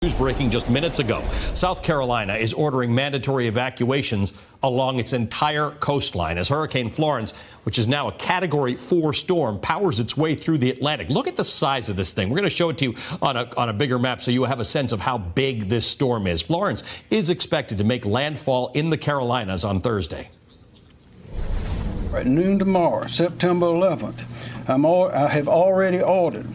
News breaking just minutes ago. South Carolina is ordering mandatory evacuations along its entire coastline as Hurricane Florence, which is now a Category 4 storm, powers its way through the Atlantic. Look at the size of this thing. We're going to show it to you on a bigger map so you have a sense of how big this storm is. Florence is expected to make landfall in the Carolinas on Thursday. At noon tomorrow, September 11th, I have already ordered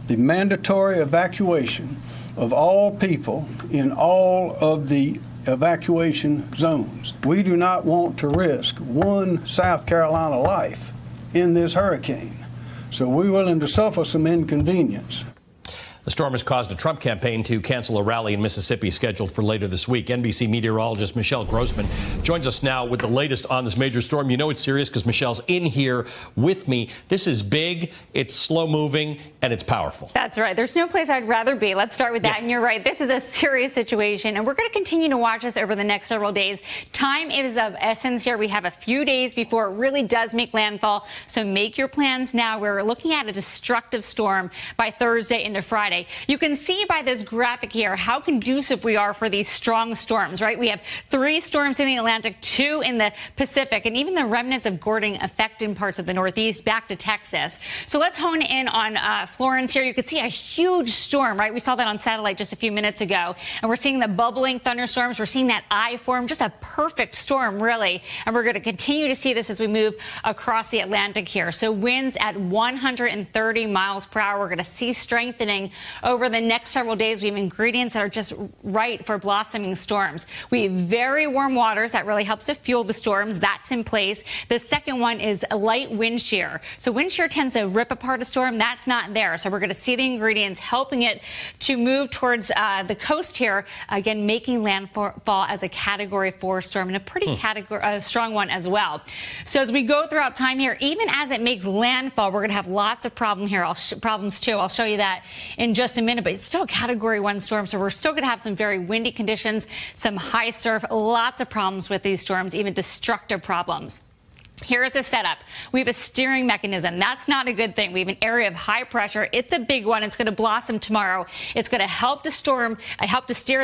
the mandatory evacuation of all people in all of the evacuation zones. We do not want to risk one South Carolina life in this hurricane, so we're willing to suffer some inconvenience. The storm has caused a Trump campaign to cancel a rally in Mississippi scheduled for later this week. NBC meteorologist Michelle Grossman joins us now with the latest on this major storm. You know it's serious because Michelle's in here with me. This is big, it's slow moving, and it's powerful. That's right. There's no place I'd rather be. Let's start with that. Yes. And you're right. This is a serious situation, and we're going to continue to watch this over the next several days. Time is of essence here. We have a few days before it really does make landfall, so make your plans now. We're looking at a destructive storm by Thursday into Friday. You can see by this graphic here how conducive we are for these strong storms, right? We have 3 storms in the Atlantic, 2 in the Pacific, and even the remnants of Gordon affecting parts of the Northeast back to Texas. So let's hone in on Florence here. You can see a huge storm, right? We saw that on satellite just a few minutes ago, and we're seeing the bubbling thunderstorms. We're seeing that eye form, just a perfect storm, really. And we're going to continue to see this as we move across the Atlantic here. So winds at 130 miles per hour. We're going to see strengthening over the next several days. We have ingredients that are just right for blossoming storms. We have very warm waters that really helps to fuel the storms. That's in place. The second one is a light wind shear. So wind shear tends to rip apart a storm. That's not there. So we're going to see the ingredients helping it to move towards the coast here, again, making landfall as a Category 4 storm and a pretty strong one as well. So as we go throughout time here, even as it makes landfall, we're going to have lots of problems too. I'll show you that in just a minute, but it's still a Category 1 storm, so we're still going to have some very windy conditions, some high surf, lots of problems with these storms, even destructive problems. Here's a setup. We have a steering mechanism. That's not a good thing. We have an area of high pressure. It's a big one. It's going to blossom tomorrow. It's going to help to steer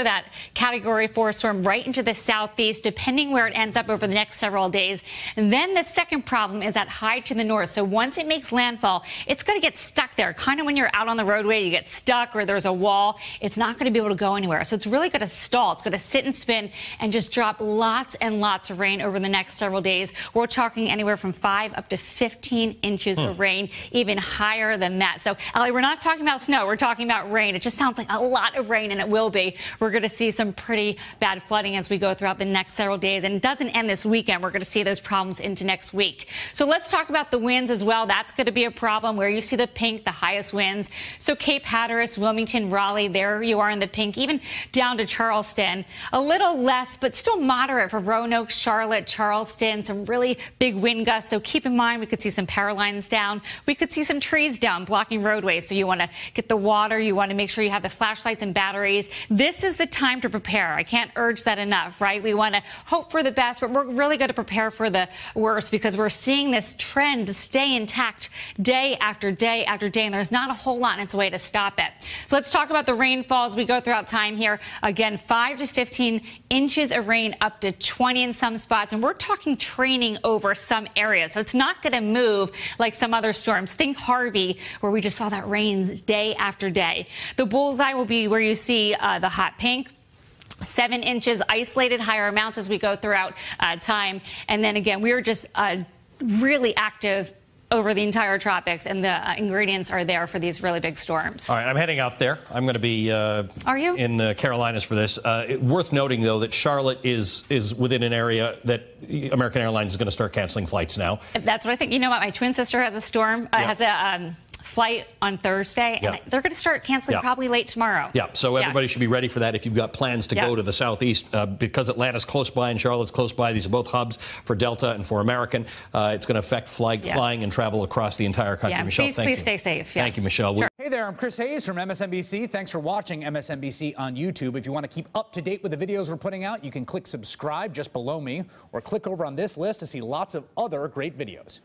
that Category 4 storm right into the southeast, depending where it ends up over the next several days. And then the second problem is that high to the north. So once it makes landfall, it's going to get stuck there. Kind of when you're out on the roadway, you get stuck or there's a wall. It's not going to be able to go anywhere. So it's really going to stall. It's going to sit and spin and just drop lots and lots of rain over the next several days. We're talking anywhere from 5 up to 15 inches of rain, even higher than that. So, Allie, we're not talking about snow. We're talking about rain. It just sounds like a lot of rain, and it will be. We're going to see some pretty bad flooding as we go throughout the next several days. And it doesn't end this weekend. We're going to see those problems into next week. So let's talk about the winds as well. That's going to be a problem where you see the pink, the highest winds. So Cape Hatteras, Wilmington, Raleigh, there you are in the pink, even down to Charleston. A little less, but still moderate for Roanoke, Charlotte, Charleston, some really big wind gusts, so keep in mind we could see some power lines down. We could see some trees down blocking roadways, so you want to get the water. You want to make sure you have the flashlights and batteries. This is the time to prepare. I can't urge that enough, right? We want to hope for the best, but we're really going to prepare for the worst because we're seeing this trend stay intact day after day after day, and there's not a whole lot in its way to stop it. So let's talk about the rainfall as we go throughout time here. Again, 5 to 15 inches of rain, up to 20 in some spots, and we're talking training over some areas. So it's not going to move like some other storms. Think Harvey, where we just saw that rains day after day. The bullseye will be where you see the hot pink. 7 inches, isolated higher amounts as we go throughout time. And then again, we are just really active over the entire tropics, and the ingredients are there for these really big storms. All right, I'm heading out there. I'm going to be in the Carolinas for this. Worth noting, though, that Charlotte is within an area that American Airlines is going to start canceling flights now. That's what I think. You know what? My twin sister has a storm, has a flight on Thursday, and they're going to start canceling probably late tomorrow. Yeah, so everybody should be ready for that if you've got plans to go to the southeast. Because Atlanta's close by and Charlotte's close by, these are both hubs for Delta and for American. It's going to affect flying and travel across the entire country. Michelle, thank you. Please stay safe. Thank you, Michelle. Sure. Hey there, I'm Chris Hayes from MSNBC. Thanks for watching MSNBC on YouTube. If you want to keep up to date with the videos we're putting out, you can click subscribe just below me, or click over on this list to see lots of other great videos.